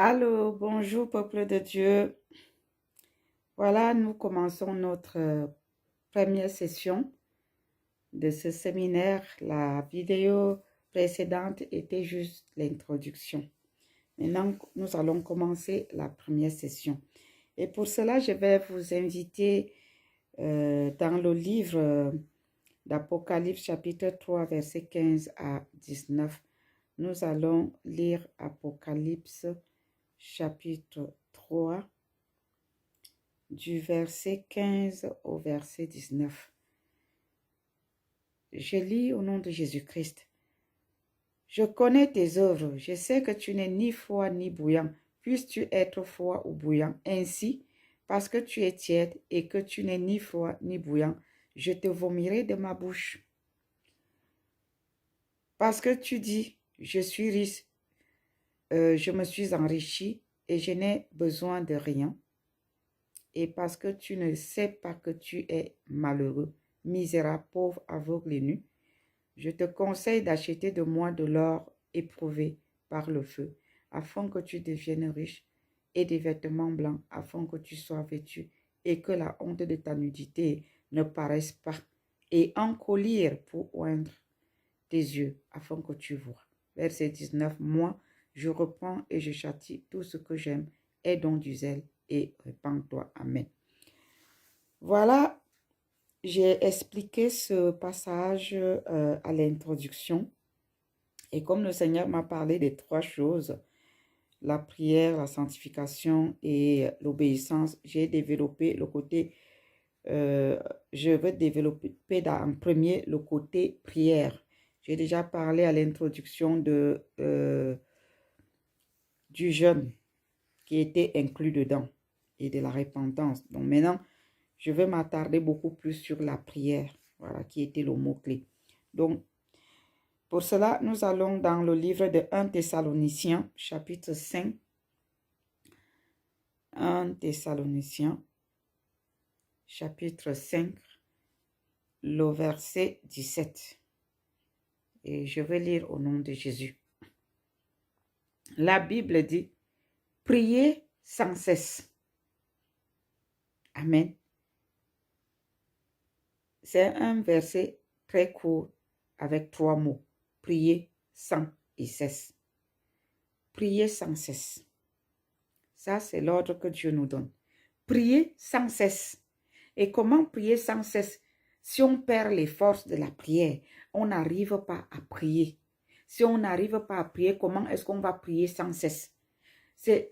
Allô, bonjour peuple de Dieu. Voilà, nous commençons notre première session de ce séminaire. La vidéo précédente était juste l'introduction. Maintenant, nous allons commencer la première session. Et pour cela, je vais vous inviter dans le livre d'Apocalypse chapitre 3, verset 15 à 19. Nous allons lire Apocalypse chapitre 3 du verset 15 au verset 19. Je lis au nom de Jésus-Christ. Je connais tes œuvres, je sais que tu n'es ni froid ni bouillant. Puisses-tu être froid ou bouillant? Ainsi, parce que tu es tiède et que tu n'es ni froid ni bouillant, je te vomirai de ma bouche. Parce que tu dis, je suis riche, je me suis enrichi et je n'ai besoin de rien. Et parce que tu ne sais pas que tu es malheureux, misérable, pauvre, aveugle et nu, je te conseille d'acheter de moi de l'or éprouvé par le feu, afin que tu deviennes riche, et des vêtements blancs, afin que tu sois vêtu, et que la honte de ta nudité ne paraisse pas, et un collier pour oindre tes yeux, afin que tu vois. Verset 19, moi, je reprends et je châtie tout ce que j'aime, aie donc du zèle, et répands-toi. Amen. Voilà, j'ai expliqué ce passage à l'introduction. Et comme le Seigneur m'a parlé des trois choses, la prière, la sanctification et l'obéissance, j'ai développé le côté, je veux développer en premier le côté prière. J'ai déjà parlé à l'introduction du jeûne qui était inclus dedans et de la repentance. Donc maintenant, je vais m'attarder beaucoup plus sur la prière, voilà, qui était le mot-clé. Donc, pour cela, nous allons dans le livre de 1 Thessaloniciens, chapitre 5. 1 Thessaloniciens, chapitre 5, le verset 17. Et je vais lire au nom de Jésus. La Bible dit, priez sans cesse. Amen. C'est un verset très court avec trois mots. Priez sans et cesse. Priez sans cesse. Ça, c'est l'ordre que Dieu nous donne. Priez sans cesse. Et comment prier sans cesse? Si on perd les forces de la prière, on n'arrive pas à prier. Si on n'arrive pas à prier, comment est-ce qu'on va prier sans cesse? C'est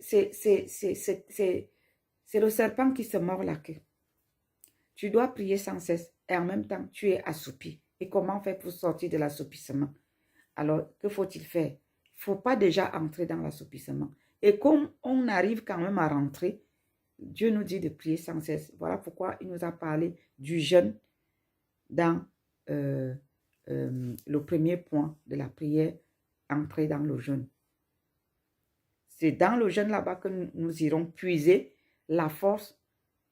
le serpent qui se mord la queue. Tu dois prier sans cesse et en même temps, tu es assoupi. Et comment faire pour sortir de l'assoupissement? Alors, que faut-il faire? Il ne faut pas déjà entrer dans l'assoupissement. Et comme on arrive quand même à rentrer, Dieu nous dit de prier sans cesse. Voilà pourquoi il nous a parlé du jeûne dans le premier point de la prière, entrer dans le jeûne. C'est dans le jeûne là-bas que nous irons puiser la force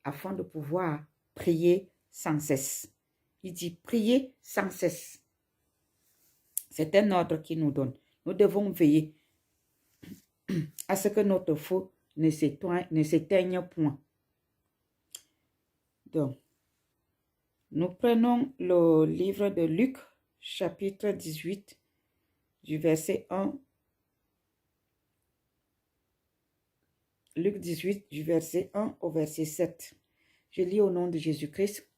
afin de pouvoir prier sans cesse. Il dit prier sans cesse. C'est un ordre qu'il nous donne. Nous devons veiller à ce que notre feu ne s'éteigne point. Donc, nous prenons le livre de Luc, chapitre 18, du verset 1. Luc 18, du verset 1 au verset 7. Je lis au nom de Jésus-Christ.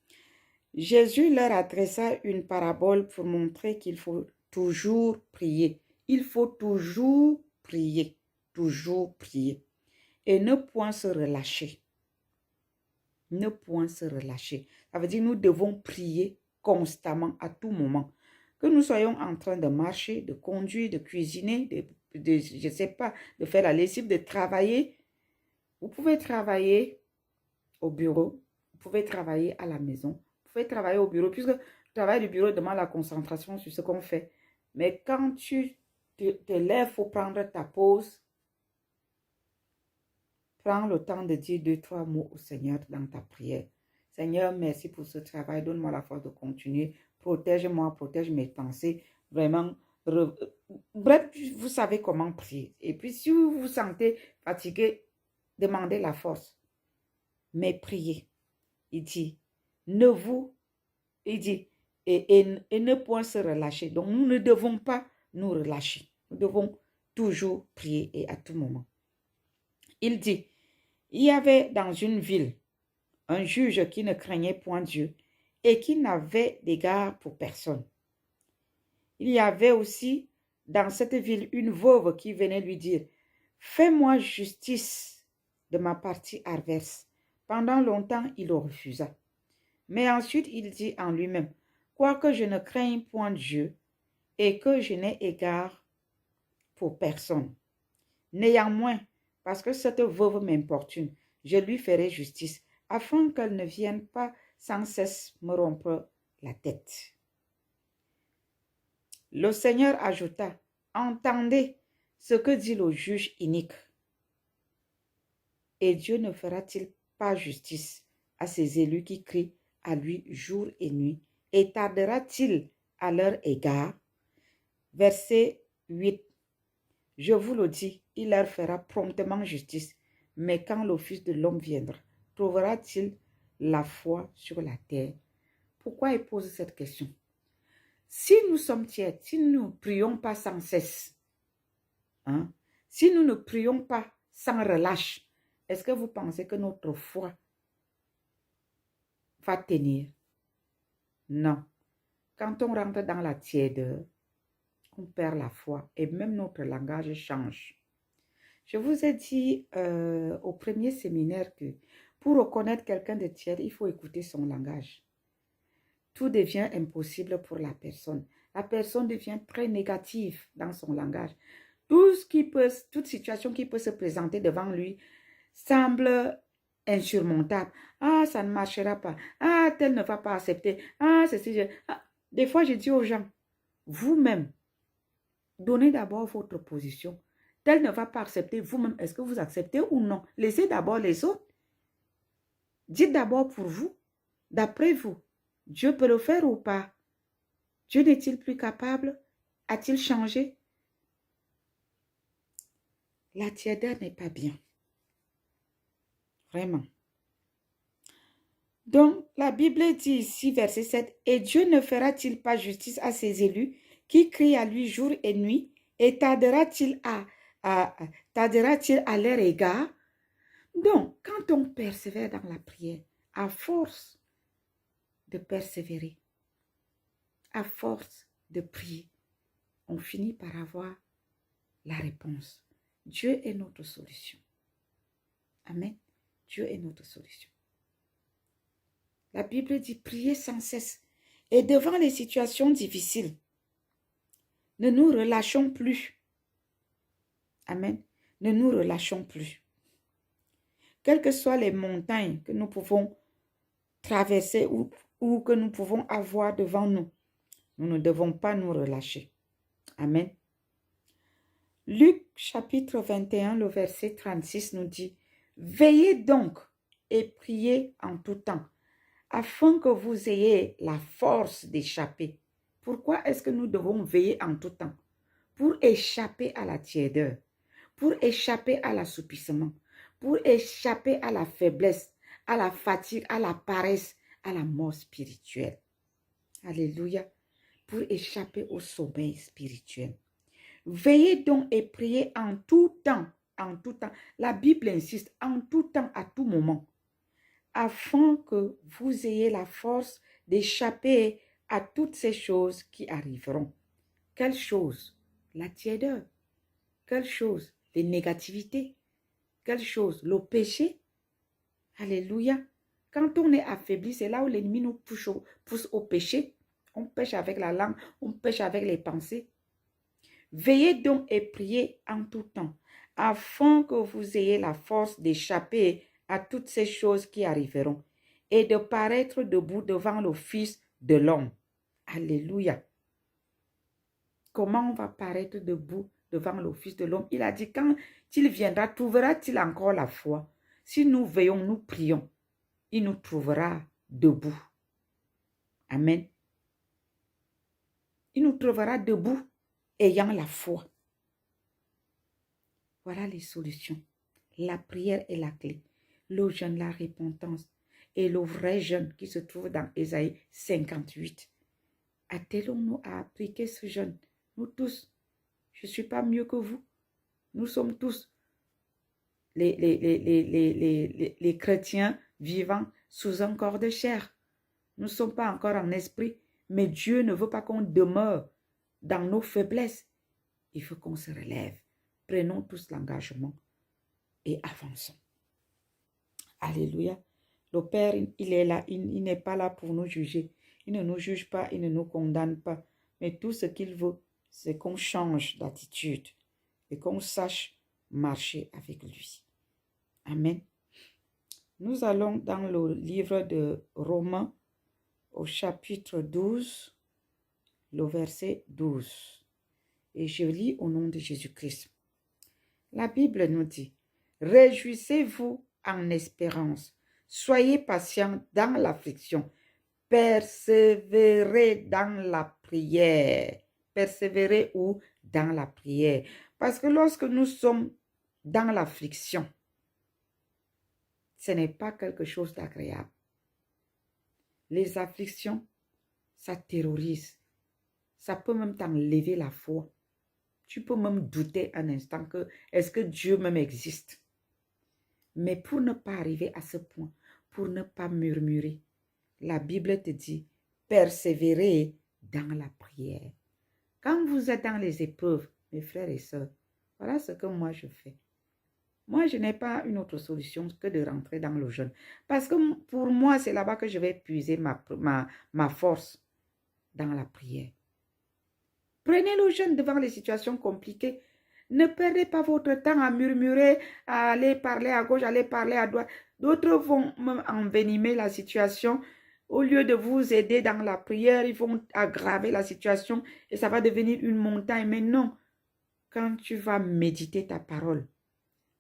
Jésus leur adressa une parabole pour montrer qu'il faut toujours prier. Il faut toujours prier. Toujours prier. Et ne point se relâcher. Ne point se relâcher. Ça veut dire que nous devons prier constamment, à tout moment. Que nous soyons en train de marcher, de conduire, de cuisiner, je ne sais pas, de faire la lessive, de travailler. Vous pouvez travailler au bureau, vous pouvez travailler à la maison, vous pouvez travailler au bureau, puisque le travail du bureau demande la concentration sur ce qu'on fait. Mais quand tu te lèves, il faut prendre ta pause. Prends le temps de dire 2-3 mots au Seigneur dans ta prière. Seigneur, merci pour ce travail. Donne-moi la force de continuer. Protège-moi, protège mes pensées. Vraiment, Bref, vous savez comment prier. Et puis, si vous vous sentez fatigué, demandez la force. Mais priez. Il dit, il dit, et ne point se relâcher. Donc, nous ne devons pas nous relâcher. Nous devons toujours prier et à tout moment. Il dit, il y avait dans une ville un juge qui ne craignait point Dieu et qui n'avait d'égard pour personne. Il y avait aussi dans cette ville une veuve qui venait lui dire, fais-moi justice de ma partie adverse. Pendant longtemps, il le refusa. Mais ensuite, il dit en lui-même, quoique je ne craigne point Dieu et que je n'ai égard pour personne. Néanmoins, parce que cette veuve m'importune, je lui ferai justice, afin qu'elle ne vienne pas sans cesse me rompre la tête. Le Seigneur ajouta, entendez ce que dit le juge inique. Et Dieu ne fera-t-il pas justice à ses élus qui crient à lui jour et nuit, et tardera-t-il à leur égard? Verset 8. Je vous le dis, il leur fera promptement justice, mais quand le Fils de l'homme viendra, trouvera-t-il la foi sur la terre? Pourquoi il pose cette question? Si nous sommes tièdes, si nous ne prions pas sans cesse, si nous ne prions pas sans relâche, est-ce que vous pensez que notre foi va tenir? Non. Quand on rentre dans la tièdeur, on perd la foi et même notre langage change. Je vous ai dit au premier séminaire que pour reconnaître quelqu'un de tiède, il faut écouter son langage. Tout devient impossible pour la personne. La personne devient très négative dans son langage. Toute situation qui peut se présenter devant lui semble insurmontable. Ah, ça ne marchera pas. Ah, tel ne va pas accepter. Ah, ceci. Des fois, je dis aux gens, vous-même, donnez d'abord votre position. Tel ne va pas accepter vous-même. Est-ce que vous acceptez ou non? Laissez d'abord les autres. Dites d'abord pour vous. D'après vous, Dieu peut le faire ou pas? Dieu n'est-il plus capable? A-t-il changé? La tiédeur n'est pas bien. Vraiment. Donc, la Bible dit ici, verset 7, « Et Dieu ne fera-t-il pas justice à ses élus qui crient à lui jour et nuit, et tardera-t-il à leur égard? » Donc, quand on persévère dans la prière, à force de persévérer, à force de prier, on finit par avoir la réponse. Dieu est notre solution. Amen. Dieu est notre solution. La Bible dit prier sans cesse. Et devant les situations difficiles, ne nous relâchons plus. Amen. Ne nous relâchons plus. Quelles que soient les montagnes que nous pouvons traverser ou que nous pouvons avoir devant nous, nous ne devons pas nous relâcher. Amen. Luc chapitre 21, le verset 36 nous dit, « Veillez donc et priez en tout temps, afin que vous ayez la force d'échapper. » Pourquoi est-ce que nous devons veiller en tout temps? Pour échapper à la tiédeur, pour échapper à l'assoupissement, pour échapper à la faiblesse, à la fatigue, à la paresse, à la mort spirituelle. Alléluia. Pour échapper au sommeil spirituel. Veillez donc et priez en tout temps, en tout temps. La Bible insiste, en tout temps, à tout moment, afin que vous ayez la force d'échapper à toutes ces choses qui arriveront. Quelles choses? La tiédeur. Quelle chose? Les négativités. Quelle chose? Le péché. Alléluia. Quand on est affaibli, c'est là où l'ennemi nous pousse au péché. On pêche avec la langue, on pêche avec les pensées. Veillez donc et priez en tout temps, afin que vous ayez la force d'échapper à toutes ces choses qui arriveront et de paraître debout devant le Fils de l'homme. Alléluia. Comment on va paraître debout devant le Fils de l'homme? Il a dit, quand il viendra, trouvera-t-il encore la foi? Si nous veillons, nous prions, il nous trouvera debout. Amen. Il nous trouvera debout. ayant la foi. Voilà les solutions. La prière est la clé. Le jeûne, la repentance et le vrai jeûne qui se trouve dans Ésaïe 58. Attelons-nous à appliquer ce jeûne. Nous tous, je ne suis pas mieux que vous. Nous sommes tous les chrétiens vivant sous un corps de chair. Nous ne sommes pas encore en esprit, mais Dieu ne veut pas qu'on demeure dans nos faiblesses. Il faut qu'on se relève. Prenons tous l'engagement et avançons. Alléluia. Le Père, il est là, il n'est pas là pour nous juger. Il ne nous juge pas, il ne nous condamne pas. Mais tout ce qu'il veut, c'est qu'on change d'attitude et qu'on sache marcher avec lui. Amen. Nous allons dans le livre de Romains au chapitre 12, le verset 12. Et je lis au nom de Jésus-Christ. La Bible nous dit, « Réjouissez-vous en espérance, soyez patients dans l'affliction, persévérez dans la prière. » Persévérez où? Dans la prière. Parce que lorsque nous sommes dans l'affliction, ce n'est pas quelque chose d'agréable. Les afflictions, ça terrorise. Ça peut même t'enlever la foi. Tu peux même douter un instant que est-ce que Dieu même existe? Mais pour ne pas arriver à ce point, pour ne pas murmurer, la Bible te dit, persévérez dans la prière. Quand vous êtes dans les épreuves, mes frères et sœurs, voilà ce que moi je fais. Moi, je n'ai pas une autre solution que de rentrer dans le jeûne. Parce que pour moi, c'est là-bas que je vais puiser ma force dans la prière. Prenez le jeûne devant les situations compliquées. Ne perdez pas votre temps à murmurer, à aller parler à gauche, à aller parler à droite. D'autres vont même envenimer la situation. Au lieu de vous aider dans la prière, ils vont aggraver la situation et ça va devenir une montagne. Mais non, quand tu vas méditer ta parole,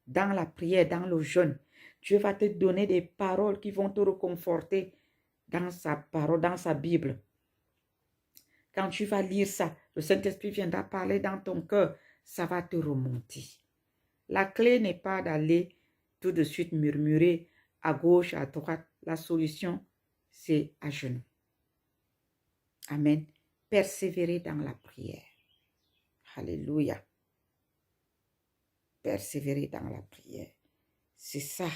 dans la prière, dans le jeûne, Dieu va te donner des paroles qui vont te réconforter dans sa parole, dans sa Bible. Quand tu vas lire ça, le Saint-Esprit viendra parler dans ton cœur, ça va te remonter. La clé n'est pas d'aller tout de suite murmurer à gauche, à droite. La solution, c'est à genoux. Amen. Persévérer dans la prière. Alléluia. Persévérer dans la prière. C'est ça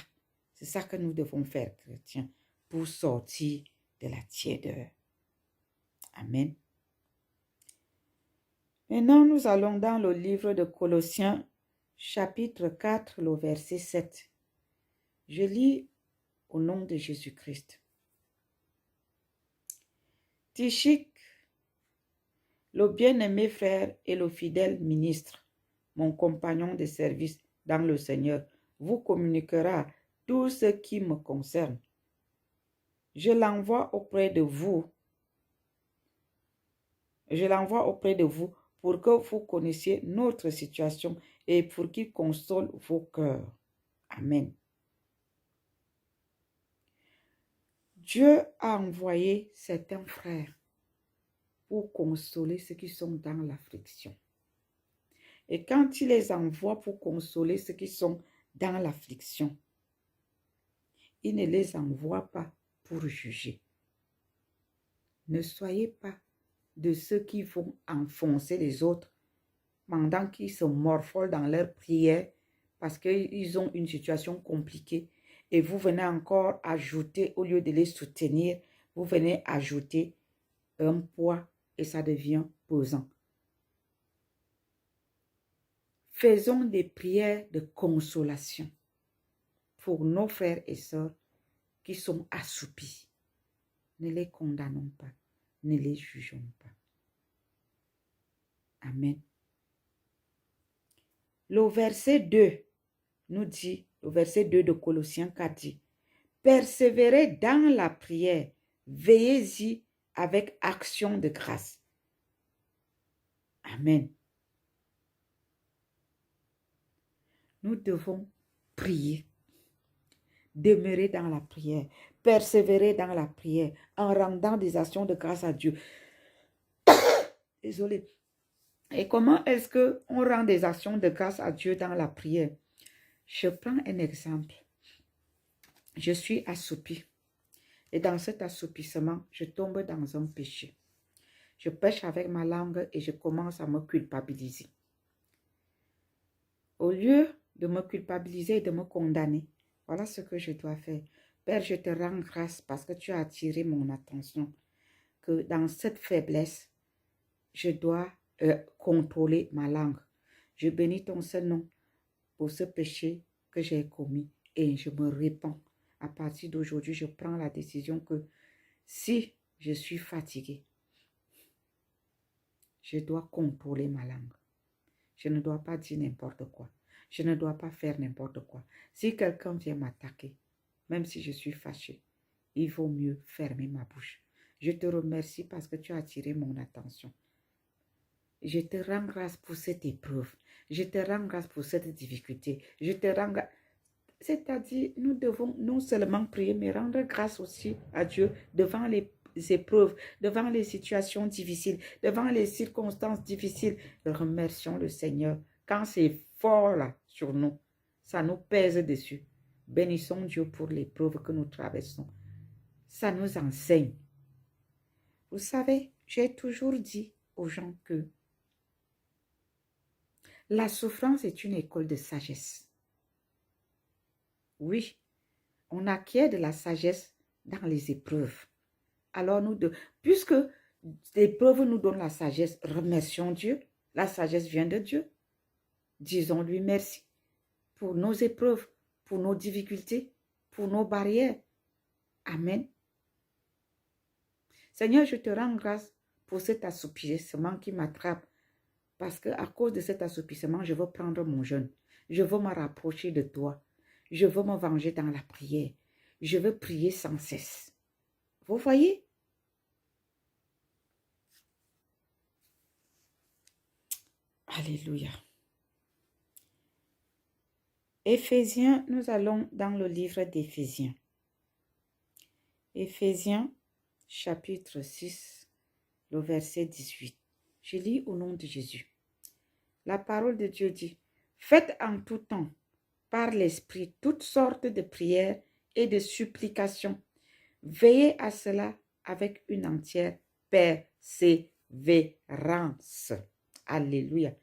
que nous devons faire, chrétiens, pour sortir de la tiédeur. Amen. Maintenant, nous allons dans le livre de Colossiens, chapitre 4, le verset 7. Je lis au nom de Jésus-Christ. Tychik, le bien-aimé frère et le fidèle ministre, mon compagnon de service dans le Seigneur, vous communiquera tout ce qui me concerne. Je l'envoie auprès de vous. Pour que vous connaissiez notre situation et pour qu'il console vos cœurs. Amen. Dieu a envoyé certains frères pour consoler ceux qui sont dans l'affliction. Et quand il les envoie pour consoler ceux qui sont dans l'affliction, il ne les envoie pas pour juger. Ne soyez pas de ceux qui vont enfoncer les autres pendant qu'ils se morfolent dans leur prière parce qu'ils ont une situation compliquée et vous venez encore ajouter, au lieu de les soutenir, vous venez ajouter un poids et ça devient pesant. Faisons des prières de consolation pour nos frères et sœurs qui sont assoupis. Ne les condamnons pas, ne les jugeons pas. Amen. Le verset 2 nous dit, le verset 2 de Colossiens 4 dit, « Persévérez dans la prière, veillez-y avec action de grâce. » Amen. Nous devons prier, demeurer dans la prière, persévérer dans la prière, en rendant des actions de grâce à Dieu. Désolée. Et comment est-ce qu'on rend des actions de grâce à Dieu dans la prière? Je prends un exemple. Je suis assoupi. Et dans cet assoupissement, je tombe dans un péché. Je pêche avec ma langue et je commence à me culpabiliser. Au lieu de me culpabiliser et de me condamner, voilà ce que je dois faire. Père, je te rends grâce parce que tu as attiré mon attention que dans cette faiblesse, je dois contrôler ma langue. Je bénis ton Saint-Nom pour ce péché que j'ai commis et je me répands. À partir d'aujourd'hui, je prends la décision que si je suis fatiguée, je dois contrôler ma langue. Je ne dois pas dire n'importe quoi. Je ne dois pas faire n'importe quoi. Si quelqu'un vient m'attaquer, même si je suis fâchée, il vaut mieux fermer ma bouche. Je te remercie parce que tu as attiré mon attention. Je te rends grâce pour cette épreuve. Je te rends grâce pour cette difficulté. Je te rends grâce. C'est-à-dire, nous devons non seulement prier, mais rendre grâce aussi à Dieu devant les épreuves, devant les situations difficiles, devant les circonstances difficiles. Remercions le Seigneur. Quand c'est fort là sur nous, ça nous pèse dessus. Bénissons Dieu pour l'épreuve que nous traversons. Ça nous enseigne. Vous savez, j'ai toujours dit aux gens que la souffrance est une école de sagesse. Oui, on acquiert de la sagesse dans les épreuves. Alors puisque l'épreuve nous donne la sagesse, remercions Dieu. La sagesse vient de Dieu. Disons-lui merci pour nos épreuves, pour nos difficultés, pour nos barrières. Amen. Seigneur, je te rends grâce pour cet assoupissement qui m'attrape. Parce qu'à cause de cet assoupissement, je veux prendre mon jeûne. Je veux me rapprocher de toi. Je veux me venger dans la prière. Je veux prier sans cesse. Vous voyez? Alléluia. Éphésiens, nous allons dans le livre d'Éphésiens. Éphésiens, chapitre 6, le verset 18. Je lis au nom de Jésus. La parole de Dieu dit, « Faites en tout temps, par l'Esprit, toutes sortes de prières et de supplications. Veillez à cela avec une entière persévérance. » Alléluia.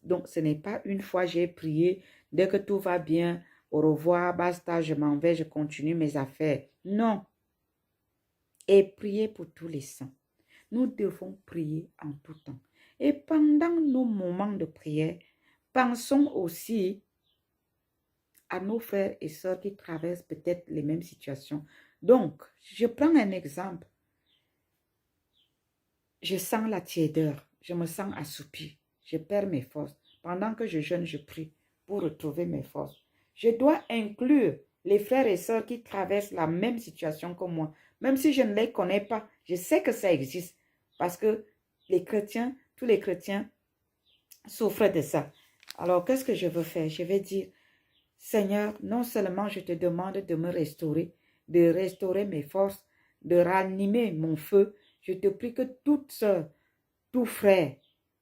Donc, ce n'est pas une fois j'ai prié, dès que tout va bien, au revoir, basta, je m'en vais, je continue mes affaires. Non. Et priez pour tous les saints. Nous devons prier en tout temps. Et pendant nos moments de prière, pensons aussi à nos frères et sœurs qui traversent peut-être les mêmes situations. Donc, je prends un exemple. Je sens la tiédeur, je me sens assoupi, je perds mes forces. Pendant que je jeûne, je prie pour retrouver mes forces. Je dois inclure les frères et sœurs qui traversent la même situation que moi. Même si je ne les connais pas, je sais que ça existe. Parce que les chrétiens, tous les chrétiens souffrent de ça. Alors, qu'est-ce que je veux faire? Je vais dire, Seigneur, non seulement je te demande de me restaurer, de restaurer mes forces, de ranimer mon feu, je te prie que toute sœur, tout frère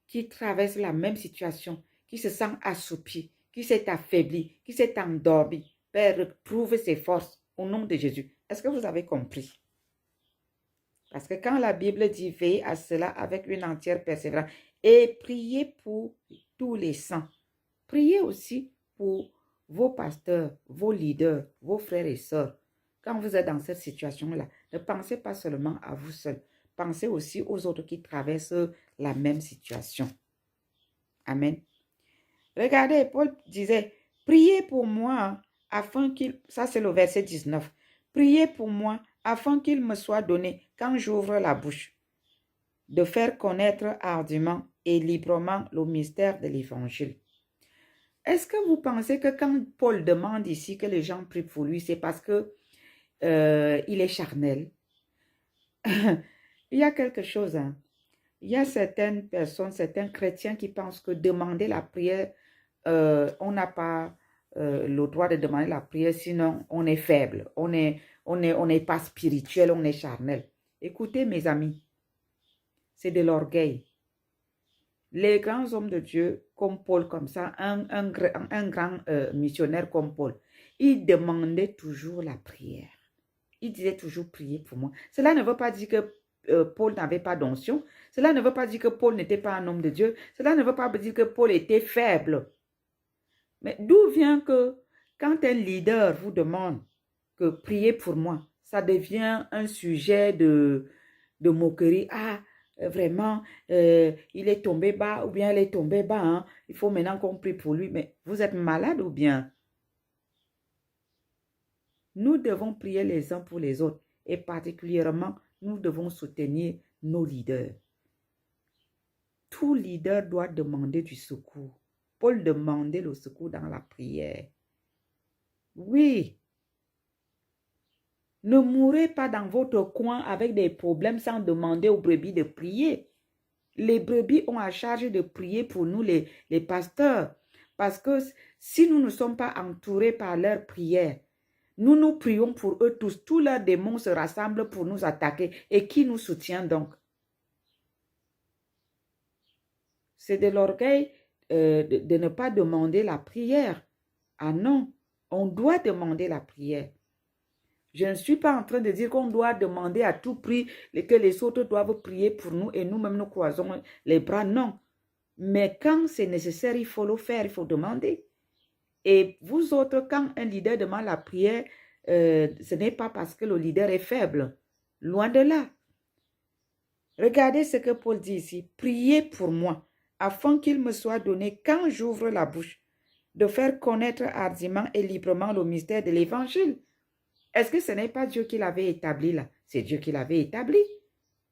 qui traverse la même situation, qui se sent assoupi, qui s'est affaibli, qui s'est endormi, Père, retrouve ses forces au nom de Jésus. Est-ce que vous avez compris? Parce que quand la Bible dit veillez à cela avec une entière persévérance et priez pour tous les saints, priez aussi pour vos pasteurs, vos leaders, vos frères et sœurs. Quand vous êtes dans cette situation-là, ne pensez pas seulement à vous seul. Pensez aussi aux autres qui traversent la même situation. Amen. Regardez, Paul disait, priez pour moi afin qu'il... Ça, c'est le verset 19. Priez pour moi afin qu'il me soit donné, quand j'ouvre la bouche, de faire connaître hardiment et librement le mystère de l'évangile. Est-ce que vous pensez que quand Paul demande ici que les gens prient pour lui, c'est parce que il est charnel? Il y a quelque chose, hein. Il y a certaines personnes, certains chrétiens qui pensent que demander la prière, on n'a pas le droit de demander la prière, sinon on est faible, on n'est pas spirituel, on est charnel. Écoutez mes amis, c'est de l'orgueil. Les grands hommes de Dieu, comme Paul, comme ça, un grand missionnaire comme Paul, il demandait toujours la prière. Il disait toujours prier pour moi. Cela ne veut pas dire que Paul n'avait pas d'onction. Cela ne veut pas dire que Paul n'était pas un homme de Dieu. Cela ne veut pas dire que Paul était faible. Mais d'où vient que quand un leader vous demande que priez pour moi, ça devient un sujet de moquerie. Ah, vraiment, il est tombé bas ou bien elle est tombée bas. Hein. Il faut maintenant qu'on prie pour lui. Mais vous êtes malade ou bien? Nous devons prier les uns pour les autres. Et particulièrement, nous devons soutenir nos leaders. Tout leader doit demander du secours. Paul demandait le secours dans la prière. Oui. Ne mourrez pas dans votre coin avec des problèmes sans demander aux brebis de prier. Les brebis ont à charge de prier pour nous, les pasteurs. Parce que si nous ne sommes pas entourés par leurs prières, nous prions pour eux tous. Tous leurs démons se rassemblent pour nous attaquer. Et qui nous soutient donc? C'est de l'orgueil de ne pas demander la prière. Ah non, on doit demander la prière. Je ne suis pas en train de dire qu'on doit demander à tout prix que les autres doivent prier pour nous et nous-mêmes nous croisons les bras. Non. Mais quand c'est nécessaire, il faut le faire, il faut demander. Et vous autres, quand un leader demande la prière, ce n'est pas parce que le leader est faible. Loin de là. Regardez ce que Paul dit ici. Priez pour moi, afin qu'il me soit donné, quand j'ouvre la bouche, de faire connaître hardiment et librement le mystère de l'évangile. Est-ce que ce n'est pas Dieu qui l'avait établi là? C'est Dieu qui l'avait établi.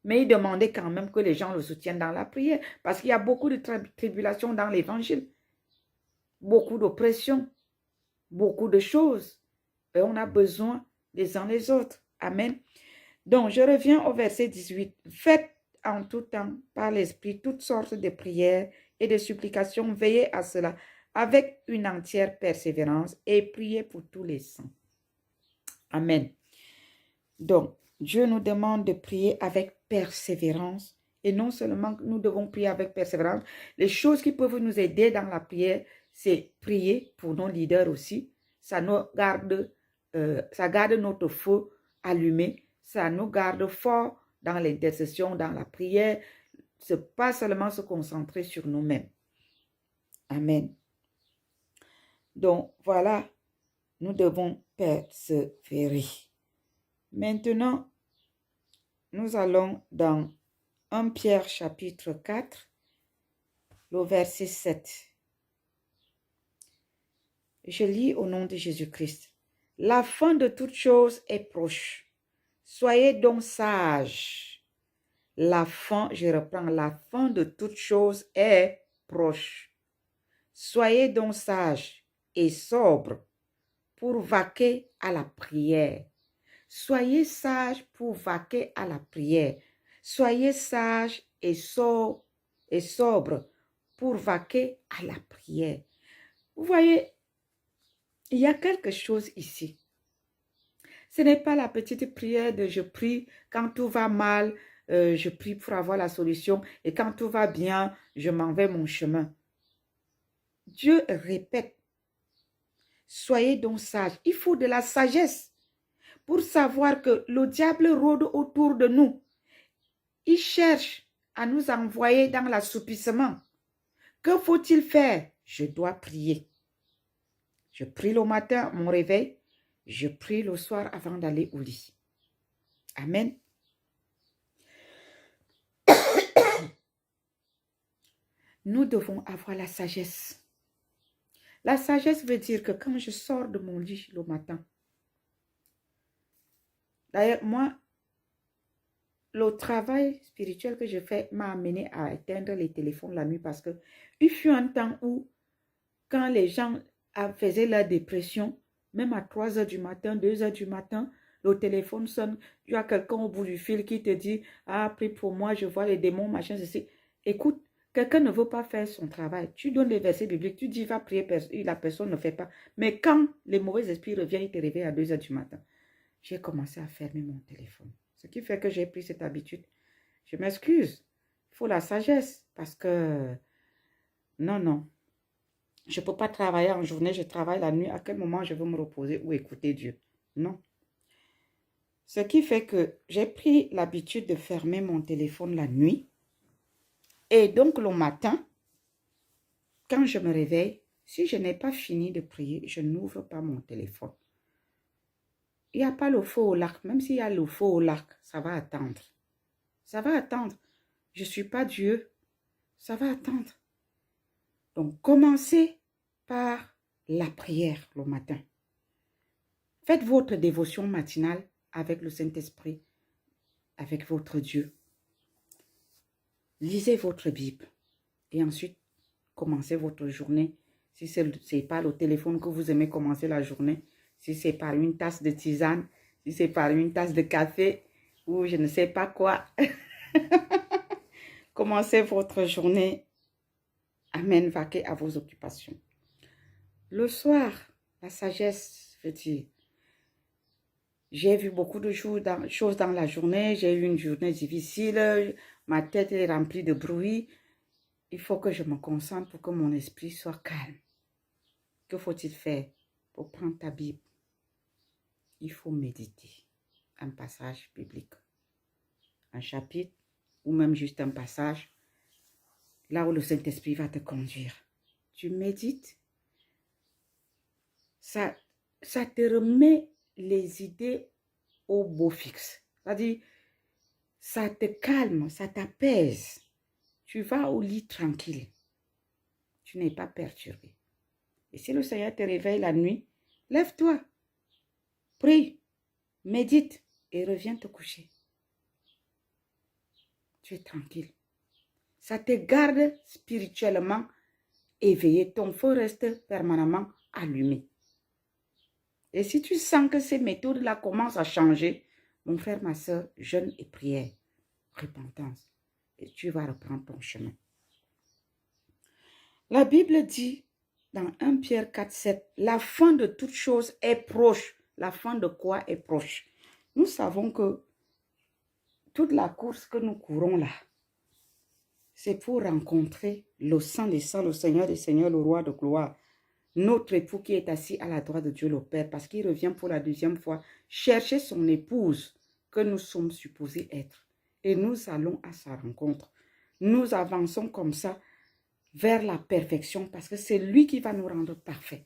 Mais il demandait quand même que les gens le soutiennent dans la prière. Parce qu'il y a beaucoup de tribulations dans l'évangile. Beaucoup d'oppression. Beaucoup de choses. Et on a besoin les uns les autres. Amen. Donc, je reviens au verset 18. Faites en tout temps par l'Esprit toutes sortes de prières et de supplications. Veillez à cela avec une entière persévérance et priez pour tous les saints. Amen. Donc, Dieu nous demande de prier avec persévérance. Et non seulement nous devons prier avec persévérance, les choses qui peuvent nous aider dans la prière, c'est prier pour nos leaders aussi. Ça garde notre feu allumé. Ça nous garde fort dans l'intercession, dans la prière. Ce n'est pas seulement se concentrer sur nous-mêmes. Amen. Donc, voilà, nous devons persévérer. Maintenant, nous allons dans 1 Pierre chapitre 4, le verset 7. Je lis au nom de Jésus-Christ. La fin de toute chose est proche. Soyez donc sages. La fin, je reprends, la fin de toute chose est proche. Soyez donc sages et sobres pour vaquer à la prière. Soyez sages pour vaquer à la prière. Soyez sages et sobres pour vaquer à la prière. Vous voyez, il y a quelque chose ici. Ce n'est pas la petite prière de je prie quand tout va mal, je prie pour avoir la solution et quand tout va bien, je m'en vais mon chemin. Dieu répète, soyez donc sages. Il faut de la sagesse pour savoir que le diable rôde autour de nous. Il cherche à nous envoyer dans l'assoupissement. Que faut-il faire? Je dois prier. Je prie le matin, mon réveil. Je prie le soir avant d'aller au lit. Amen. Nous devons avoir la sagesse. La sagesse veut dire que quand je sors de mon lit le matin, d'ailleurs, moi, le travail spirituel que je fais m'a amené à éteindre les téléphones la nuit parce que il fut un temps où, quand les gens faisaient la dépression, même à 3 heures du matin, 2 heures du matin, le téléphone sonne, tu as quelqu'un au bout du fil qui te dit, ah, prie pour moi, je vois les démons, machin, ceci. Écoute, quelqu'un ne veut pas faire son travail. Tu donnes les versets bibliques, tu dis, va prier, la personne ne fait pas. Mais quand les mauvais esprits reviennent, ils te réveillent à 2 heures du matin. J'ai commencé à fermer mon téléphone. Ce qui fait que j'ai pris cette habitude. Je m'excuse. Il faut la sagesse parce que Non, non. Je ne peux pas travailler en journée, je travaille la nuit. À quel moment je veux me reposer ou écouter Dieu? Non. Ce qui fait que j'ai pris l'habitude de fermer mon téléphone la nuit. Et donc le matin, quand je me réveille, si je n'ai pas fini de prier, je n'ouvre pas mon téléphone. Il n'y a pas le feu au lac. Même s'il y a le feu au lac, ça va attendre. Ça va attendre. Je ne suis pas Dieu. Ça va attendre. Donc, commencez par la prière le matin. Faites votre dévotion matinale avec le Saint-Esprit, avec votre Dieu. Lisez votre Bible et ensuite, commencez votre journée. Si ce n'est pas le téléphone que vous aimez commencer la journée, si c'est par une tasse de tisane, si c'est par une tasse de café ou je ne sais pas quoi, commencez votre journée. Amen, vaquez à vos occupations. Le soir, la sagesse veut dire, j'ai vu beaucoup de choses dans la journée, j'ai eu une journée difficile, ma tête est remplie de bruit. Il faut que je me concentre pour que mon esprit soit calme. Que faut-il faire pour prendre ta Bible? Il faut méditer un passage biblique, un chapitre ou même juste un passage, là où le Saint-Esprit va te conduire. Tu médites, ça te remet les idées au beau fixe. C'est-à-dire, ça te calme, ça t'apaise. Tu vas au lit tranquille. Tu n'es pas perturbé. Et si le Seigneur te réveille la nuit, lève-toi, prie, médite et reviens te coucher. Tu es tranquille. Ça te garde spirituellement éveillé. Ton feu reste permanemment allumé. Et si tu sens que ces méthodes-là commencent à changer, mon frère, ma soeur, jeûne et prière, repentance, et tu vas reprendre ton chemin. La Bible dit dans 1 Pierre 4, 7, la fin de toute chose est proche. La fin de quoi est proche? Nous savons que toute la course que nous courons là, c'est pour rencontrer le Saint des Saints, le Seigneur des Seigneurs, le Roi de gloire, notre époux qui est assis à la droite de Dieu le Père, parce qu'il revient pour la deuxième fois chercher son épouse que nous sommes supposés être. Et nous allons à sa rencontre. Nous avançons comme ça vers la perfection parce que c'est lui qui va nous rendre parfaits.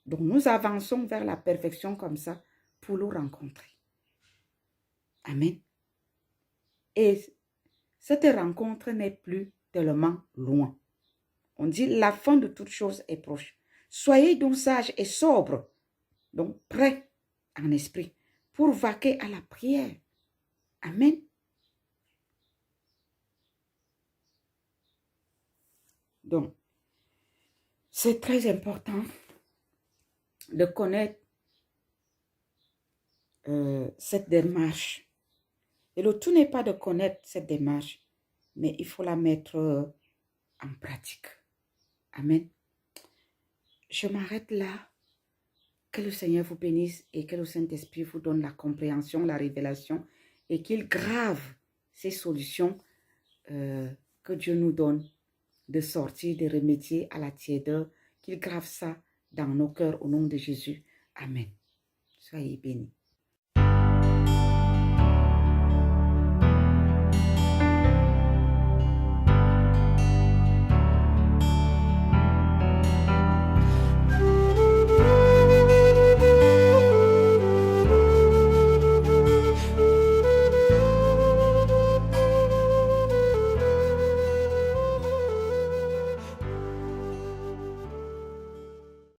Donc nous avançons vers la perfection comme ça pour le rencontrer. Amen. Et cette rencontre n'est plus tellement loin. On dit la fin de toute chose est proche. Soyez donc sages et sobres, donc prêts en esprit pour vaquer à la prière. Amen. Donc, c'est très important de connaître cette démarche. Et le tout n'est pas de connaître cette démarche, mais il faut la mettre en pratique. Amen. Je m'arrête là. Que le Seigneur vous bénisse et que le Saint-Esprit vous donne la compréhension, la révélation et qu'il grave ces solutions que Dieu nous donne de sortir, de remédier à la tiédeur, qu'il grave ça dans nos cœurs au nom de Jésus. Amen. Soyez bénis.